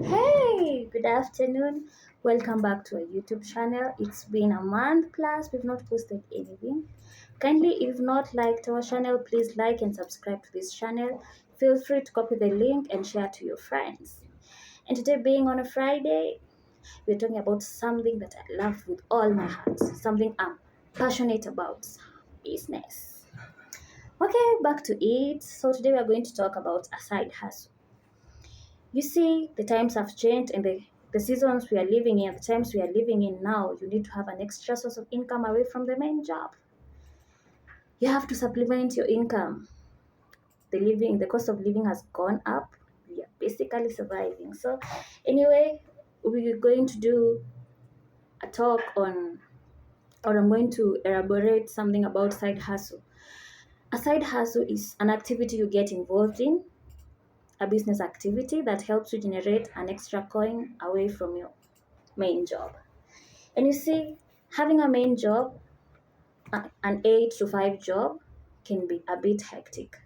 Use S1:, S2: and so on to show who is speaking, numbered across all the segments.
S1: Hey, good afternoon. Welcome back to our YouTube channel. It's been a month plus, we've not posted anything. Kindly, if you've not liked our channel, please like and subscribe to this channel. Feel free to copy the link and share to your friends. And today, being on a Friday, we're talking about something that I love with all my heart, something I'm passionate about business. Okay, back to it. So, today we are going to talk about a side hustle. You see, the times have changed and the seasons we are living in, the times we are living in now, you need to have an extra source of income away from the main job. You have to supplement your income. The cost of living has gone up. We are basically surviving. So, anyway, we're going to do a talk on, or I'm going to elaborate something about side hustle. A side hustle is an activity you get involved in, a business activity that helps you generate an extra coin away from your main job. And you see, having a main job, an 8 to 5 job, can be a bit hectic.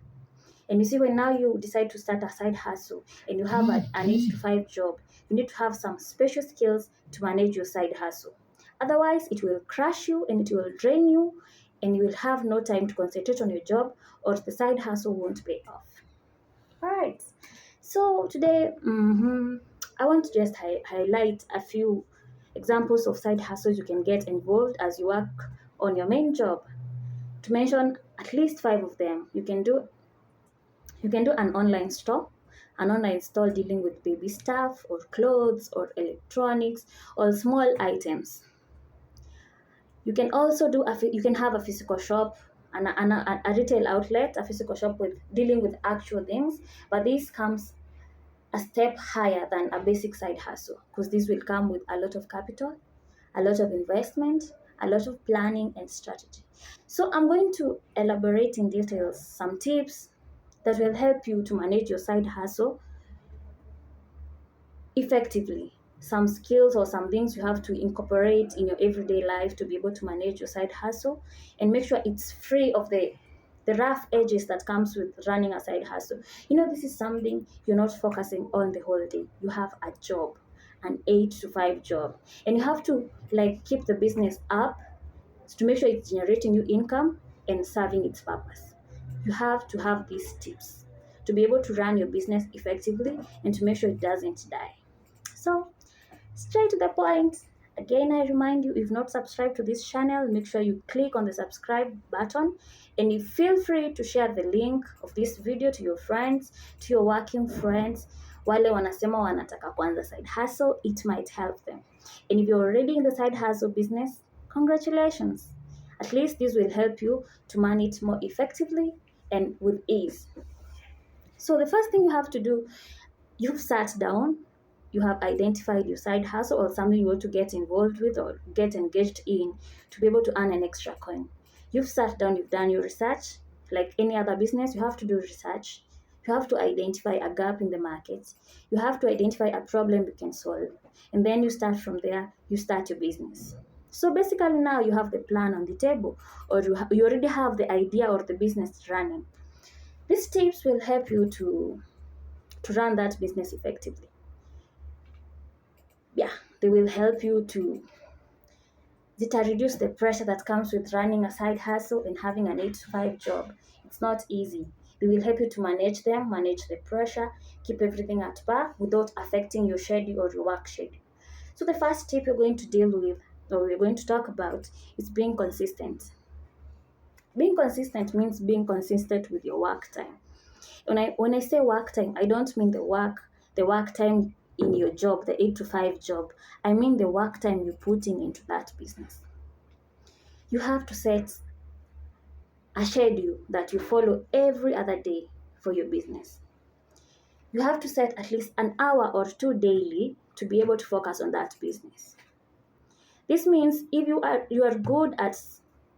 S1: And you see, when now you decide to start a side hustle and you have an 8 to 5 job, you need to have some special skills to manage your side hustle. Otherwise, it will crush you and it will drain you, and you will have no time to concentrate on your job, or the side hustle won't pay off. All right. So today, I want to just highlight a few examples of side hustles you can get involved as you work on your main job. To mention at least five of them, you can do an online store dealing with baby stuff or clothes or electronics or small items. You can have a physical shop and a retail outlet, a physical shop with dealing with actual things, but this comes a step higher than a basic side hustle because this will come with a lot of capital, a lot of investment, a lot of planning and strategy. So I'm going to elaborate in details some tips that will help you to manage your side hustle effectively. Some skills or some things you have to incorporate in your everyday life to be able to manage your side hustle and make sure it's free of the rough edges that comes with running a side hustle. This is something you're not focusing on the whole day. You have a job, an 8 to 5 job, and you have to keep the business up to make sure it's generating you income and serving its purpose. You have to have these tips to be able to run your business effectively and to make sure it doesn't die. So, straight to the point. Again, I remind you, if not subscribed to this channel, make sure you click on the subscribe button, and you feel free to share the link of this video to your friends, to your working friends. Wale wanasema wanataka kuanza side hustle, it might help them. And if you're already in the side hustle business, congratulations. At least this will help you to manage more effectively and with ease. So the first thing you have to do, you've sat down, you have identified your side hustle or something you want to get involved with or get engaged in to be able to earn an extra coin. You've sat down, you've done your research. Like any other business, you have to do research. You have to identify a gap in the market. You have to identify a problem you can solve. And then you start from there, you start your business. So basically now you have the plan on the table, or you already have the idea or the business running. These tips will help you to run that business effectively. Yeah, they will help you to reduce the pressure that comes with running a side hustle and having an 8 to 5 job. It's not easy. They will help you to manage them, manage the pressure, keep everything at par without affecting your schedule or your work schedule. So the first tip we're going to deal with, or we're going to talk about, is being consistent. Being consistent means being consistent with your work time. When I say work time, I don't mean the work time in your job, the 8 to 5 job. I mean the work time you're putting into that business. You have to set a schedule that you follow every other day for your business. You have to set at least an hour or two daily to be able to focus on that business. This means if you are good at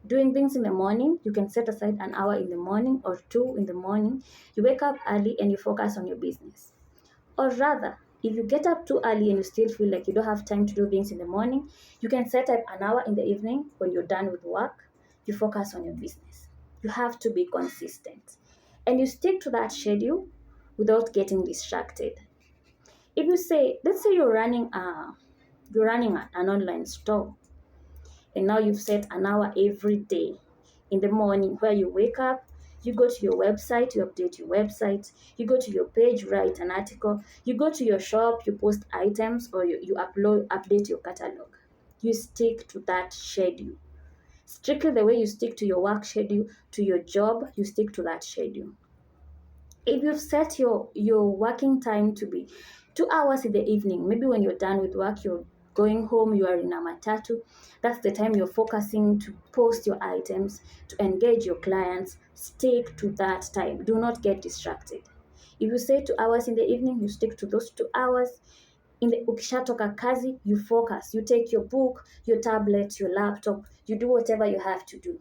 S1: doing things in the morning, you can set aside an hour in the morning or two in the morning. You wake up early and you focus on your business. Or rather, if you get up too early and you still feel like you don't have time to do things in the morning, you can set up an hour in the evening when you're done with work. You focus on your business. You have to be consistent. And you stick to that schedule without getting distracted. If you say, let's say you're running an online store, and now you've set an hour every day in the morning where you wake up, you go to your website, you update your website, you go to your page, write an article, you go to your shop, you post items, or you update your catalog. You stick to that schedule. Strictly the way you stick to your work schedule, to your job, you stick to that schedule. If you've set your working time to be 2 hours in the evening, maybe when you're done with work, you're going home, you are in a matatu, that's the time you're focusing to post your items, to engage your clients. Stick to that time. Do not get distracted. If you say 2 hours in the evening, you stick to those 2 hours. In the ukishatoka kazi, you focus. You take your book, your tablet, your laptop, you do whatever you have to do.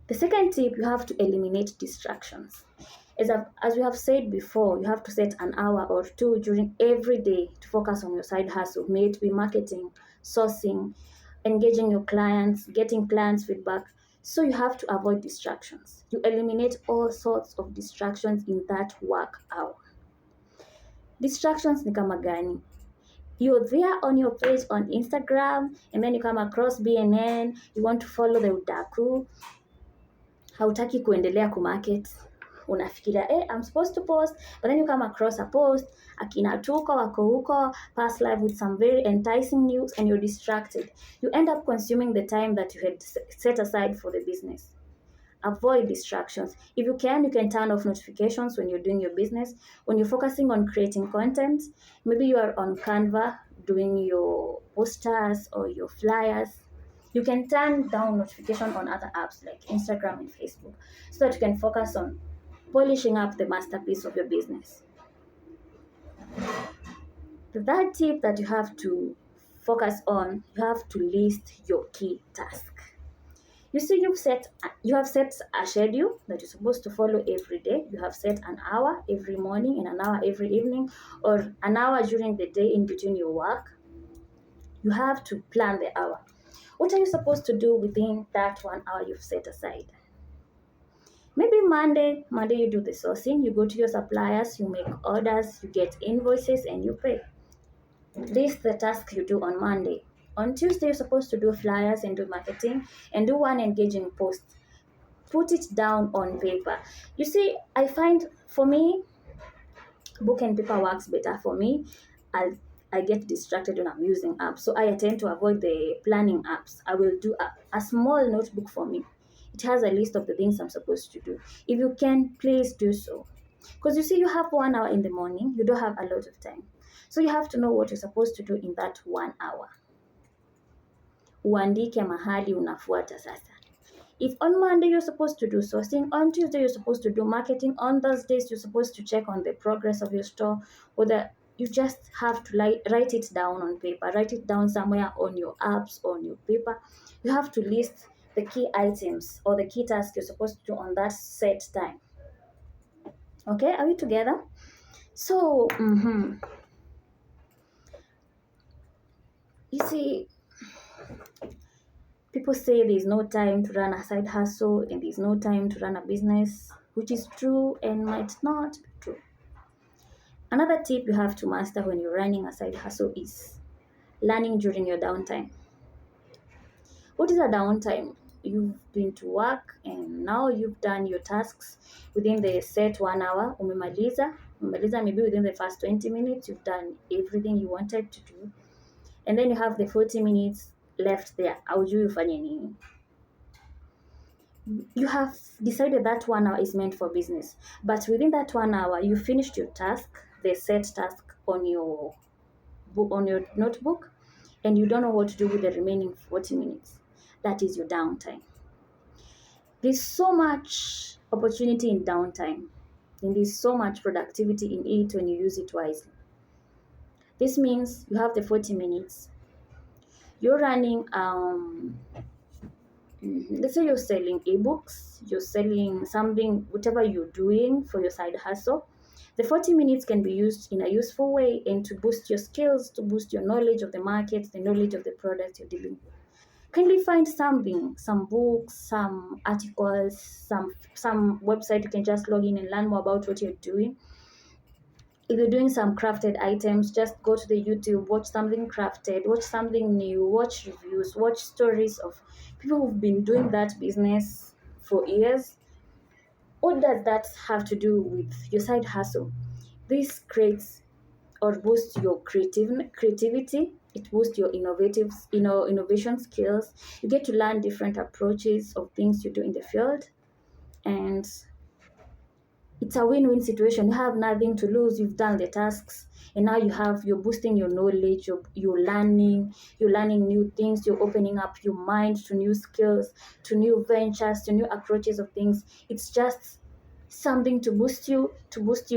S1: The second tip, you have to eliminate distractions. As we have said before, you have to set an hour or two during every day to focus on your side hustle. May it be marketing, sourcing, engaging your clients, getting clients feedback. So you have to avoid distractions. You eliminate all sorts of distractions in that work hour. Distractions ni kama gani? You're there on your page on Instagram, and then you come across BNN, you want to follow the udaku, hautaki kuendelea kumarket, unafikiria I'm supposed to post, but then you come across a post akina tuko wako huko pass live with some very enticing news, and you're distracted. You end up consuming the time that you had set aside for the business. Avoid distractions. If you can turn off notifications when you're doing your business. When you're focusing on creating content, maybe you are on Canva doing your posters or your flyers, you can turn down notification on other apps like Instagram and Facebook, so that you can focus on polishing up the masterpiece of your business. The third tip that you have to focus on, you have to list your key task. You see, you have set a schedule that you're supposed to follow every day. You have set an hour every morning and an hour every evening, or an hour during the day in between your work. You have to plan the hour. What are you supposed to do within that 1 hour you've set aside? Maybe Monday you do the sourcing, you go to your suppliers, you make orders, you get invoices, and you pay. This is the task you do on Monday. On Tuesday, you're supposed to do flyers and do marketing and do one engaging post. Put it down on paper. You see, I find for me, book and paper works better for me. I get distracted when I'm using apps, so I tend to avoid the planning apps. I will do a small notebook for me. It has a list of the things I'm supposed to do. If you can, please do so. Because you see, you have 1 hour in the morning, you don't have a lot of time. So you have to know what you're supposed to do in that 1 hour. Uandike mahali unafuata sasa. If on Monday you're supposed to do sourcing, on Tuesday you're supposed to do marketing, on Thursdays you're supposed to check on the progress of your store, whether you just have to write it down on paper, write it down somewhere on your apps, on your paper. You have to list the key items or the key tasks you're supposed to do on that set time. Okay, are we together? So, you see, people say there's no time to run a side hustle and there's no time to run a business, which is true and might not be true. Another tip you have to master when you're running a side hustle is learning during your downtime. What is a downtime? You've been to work and now you've done your tasks within the set 1 hour. Umemaliza maybe within the first 20 minutes, you've done everything you wanted to do. And then you have the 40 minutes left there. Haujui ufanye nini. You have decided that 1 hour is meant for business. But within that 1 hour, you finished your task, the set task on your notebook, and you don't know what to do with the remaining 40 minutes. That is your downtime. There's so much opportunity in downtime, and there's so much productivity in it when you use it wisely. This means you have the 40 minutes. You're running, let's say you're selling ebooks, you're selling something, whatever you're doing for your side hustle. The 40 minutes can be used in a useful way and to boost your skills, to boost your knowledge of the market, the knowledge of the product you're dealing with. Kindly find something, some books, some articles, some website you can just log in and learn more about what you're doing. If you're doing some crafted items, just go to the YouTube, watch something crafted, watch something new, watch reviews, watch stories of people who've been doing that business for years. What does that have to do with your side hustle? This creates or boosts your creativity. It boosts your innovation skills. You get to learn different approaches of things you do in the field, and it's a win-win situation. You have nothing to lose. You've done the tasks, and now you're boosting your knowledge. You're learning new things. You're opening up your mind to new skills, to new ventures, to new approaches of things. It's just something to boost you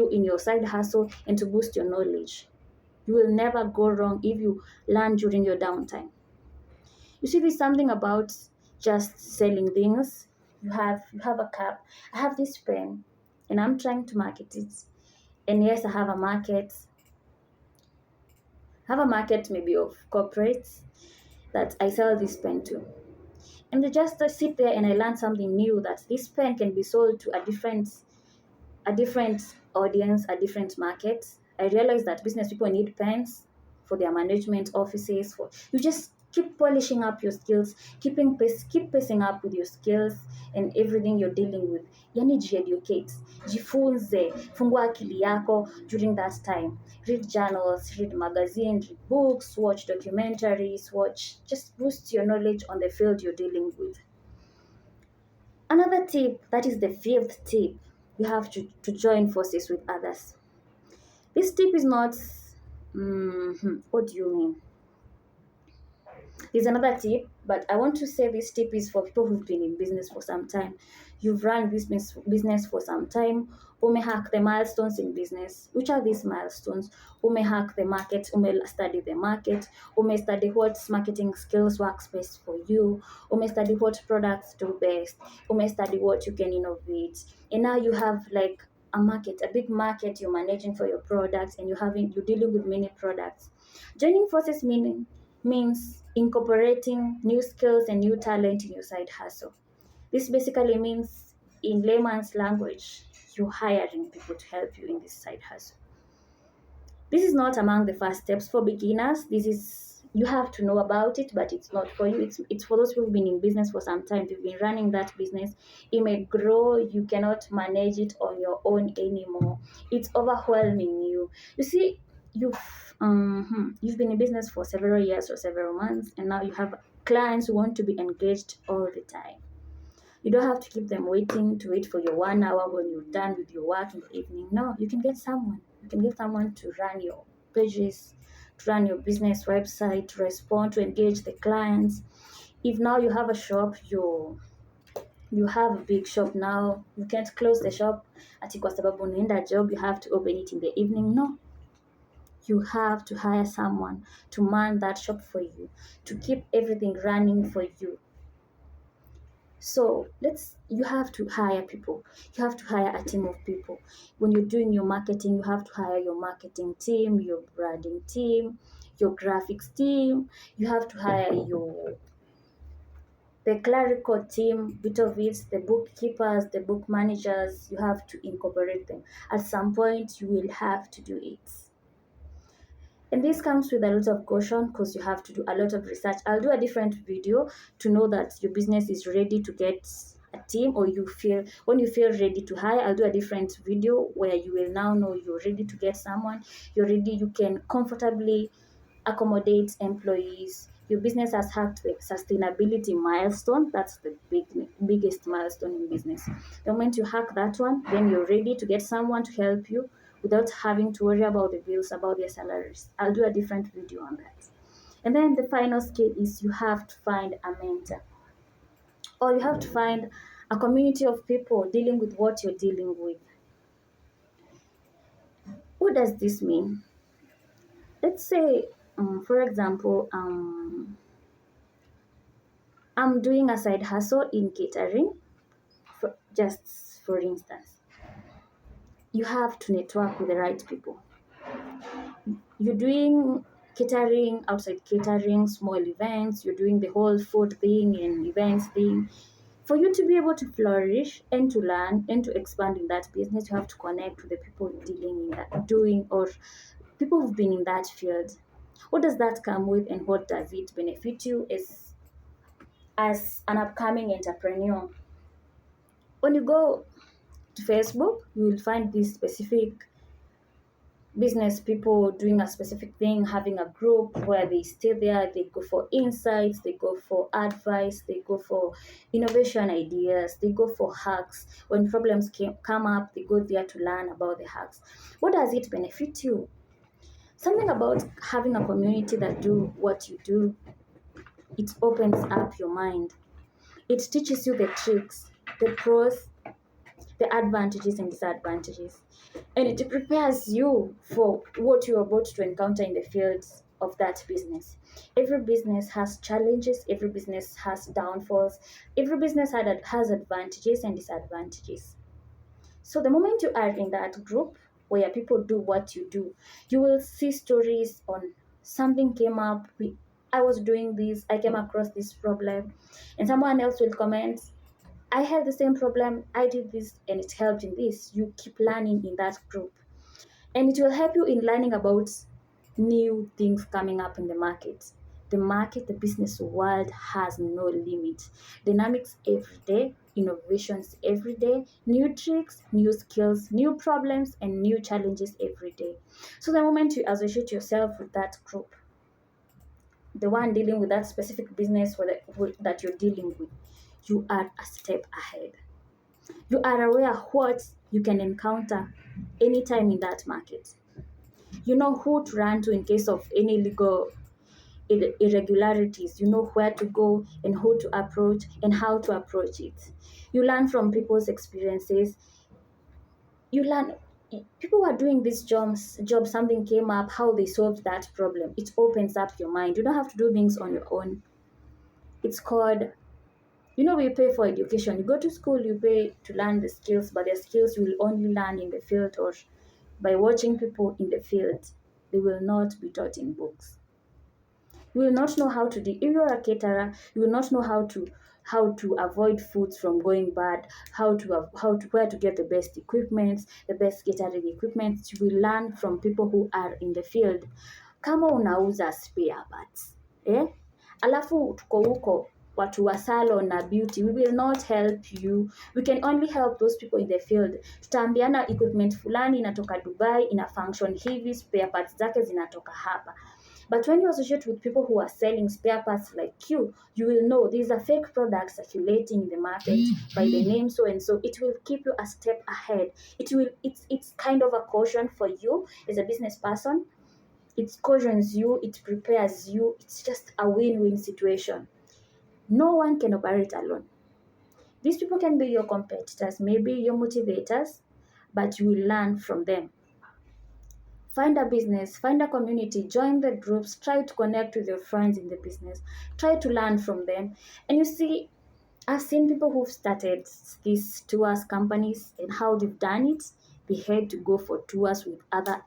S1: in your side hustle and to boost your knowledge. You will never go wrong if you learn during your downtime. You see, there's something about just selling things. You have a cup. I have this pen, and I'm trying to market it. And yes, I have a market. I have a market maybe of corporates that I sell this pen to. And they just sit there and I learn something new, that this pen can be sold to a different audience, a different market. I realized that business people need pens for their management offices. For you just keep polishing up your skills, keep pacing up with your skills and everything you're dealing with. Yani jieducate, jifunze, fungua akili yako during that time. Read journals, read magazines, read books, watch documentaries, just boost your knowledge on the field you're dealing with. Another tip, that is the fifth tip, you have to join forces with others. This tip is not, what do you mean? There's another tip, but I want to say this tip is for people who've been in business for some time. You've run business for some time. Ume hack the milestones in business. Which are these milestones? Ume hack the market. Ume study the market. Ume study what marketing skills works best for you. Ume study what products do best. Ume study what you can innovate. And now you have like a market, a big market you're managing for your products, and you're dealing with many products. Joining forces means incorporating new skills and new talent in your side hustle. This basically means, in layman's language, you're hiring people to help you in this side hustle. This is not among the first steps for beginners. You have to know about it, but it's not for you. It's for those who've been in business for some time. You've been running that business. It may grow. You cannot manage it on your own anymore. It's overwhelming you. You see, you've been in business for several years or several months, and now you have clients who want to be engaged all the time. You don't have to keep them to wait for your 1 hour when you're done with your work in the evening. No, you can get someone. You can get someone to run your pages, to run your business website, to respond, to engage the clients. If now you have a shop, you have a big shop now, you can't close the shop ati kwa sababu unaenda job, you have to open it in the evening. No, you have to hire someone to man that shop for you, to keep everything running for you. So you have to hire people. You have to hire a team of people. When you're doing your marketing, you have to hire your marketing team, your branding team, your graphics team. You have to hire the clerical team, bit of it, the bookkeepers, the book managers. You have to incorporate them. At some point, you will have to do it. And this comes with a lot of caution, because you have to do a lot of research. I'll do a different video to know that your business is ready to get a team, or when you feel ready to hire. I'll do a different video where you will now know you're ready to get someone. You can comfortably accommodate employees. Your business has hacked the sustainability milestone. That's the biggest milestone in business. The moment you hack that one, then you're ready to get someone to help you without having to worry about the bills, about their salaries. I'll do a different video on that. And then the final skill is, you have to find a mentor, or you have to find a community of people dealing with what you're dealing with. What does this mean? Let's say, for example, I'm doing a side hustle in catering, just for instance. You have to network with the right people. You're doing catering, outside catering, small events, you're doing the whole food thing and events thing. For you to be able to flourish and to learn and to expand in that business, you have to connect with the people dealing in that, doing, or people who've been in that field. What does that come with, and what does it benefit you as an upcoming entrepreneur? When you go to Facebook, you will find these specific business people doing a specific thing, having a group where they stay there, they go for insights, they go for advice, they go for innovation ideas, they go for hacks. When problems come up, they go there to learn about the hacks. What does it benefit you? Something about having a community that do what you do, it opens up your mind. It teaches you the tricks, the pros, the advantages and disadvantages. And it prepares you for what you're about to encounter in the fields of that business. Every business has challenges, every business has downfalls, every business has advantages and disadvantages. So the moment you are in that group where people do what you do, you will see stories on something came up. I was doing this, I came across this problem, and someone else will comment, I had the same problem, I did this, and it helped in this. You keep learning in that group. And it will help you in learning about new things coming up in the market. The market, the business world has no limit. Dynamics every day, innovations every day, new tricks, new skills, new problems, and new challenges every day. So the moment you associate yourself with that group, the one dealing with that specific business that you're dealing with, you are a step ahead. You are aware what you can encounter anytime in that market. You know who to run to in case of any legal irregularities. You know where to go and who to approach and how to approach it. You learn from people's experiences. You learn people who are doing these job something came up, how they solved that problem. It opens up your mind. You don't have to do things on your own. It's called, we pay for education. You go to school, you pay to learn the skills, but the skills you will only learn in the field or by watching people in the field. They will not be taught in books. You will not know how to do. If you're a caterer, you will not know how to avoid foods from going bad, how to where to get the best equipment, the best catering equipment. You will learn from people who are in the field. Kama unauza spare parts, alafu tuko huko watu wa salon na beauty, we will not help you. We can only help those people in the field. Tutaambiana equipment fulani inatoka Dubai, ina function hivi, spare parts zake zinatoka hapa. But when you associate with people who are selling spare parts like you will know these are fake products circulating in the market by the name so and so. It will keep you a step ahead. It's kind of a caution for you as a business person. It cautions you, it prepares you. It's just a win-win situation. No one can operate alone. These people can be your competitors, maybe your motivators, but you will learn from them. Find a business, find a community, join the groups, try to connect with your friends in the business, try to learn from them. And you see, I've seen people who've started these tours companies and how they've done it. They had to go for tours with other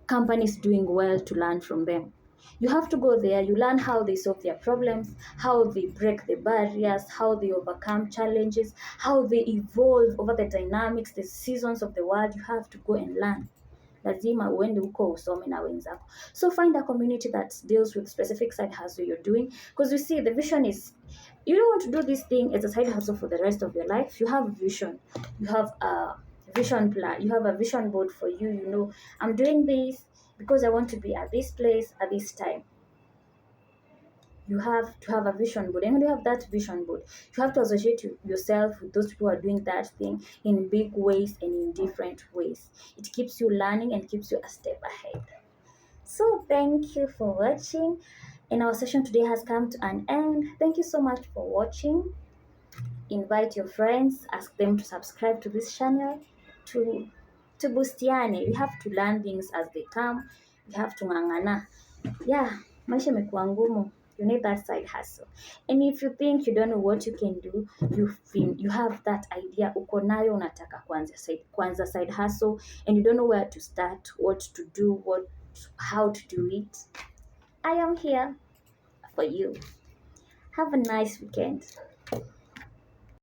S1: companies doing well to learn from them. You have to go there, you learn how they solve their problems, how they break the barriers, how they overcome challenges, how they evolve over the dynamics, the seasons of the world. You have to go and learn. Lazima uende huko usome na wenzako. So find a community that deals with specific side hustle you're doing, because you see the vision is, you don't want to do this thing as a side hustle for the rest of your life. You have vision, you have a vision plan, you have a vision board for you. I'm doing this because I want to be at this place at this time. You have to have a vision board, and when you have that vision board, you have to associate yourself with those people who are doing that thing in big ways and in different ways. It keeps you learning and keeps you a step ahead. So thank you for watching, and our session today has come to an end. Thank you so much for watching. Invite your friends, ask them to subscribe to this channel to boostiane. We have to learn things as they come. We have to ng'ang'ana. Yeah, maisha imekuwa ngumu. You need that side hustle. And if you think you don't know what you can do, you have that idea, uko nayo unataka kwanza side hustle, and you don't know where to start, what to do, how to do it, I am here for you. Have a nice weekend.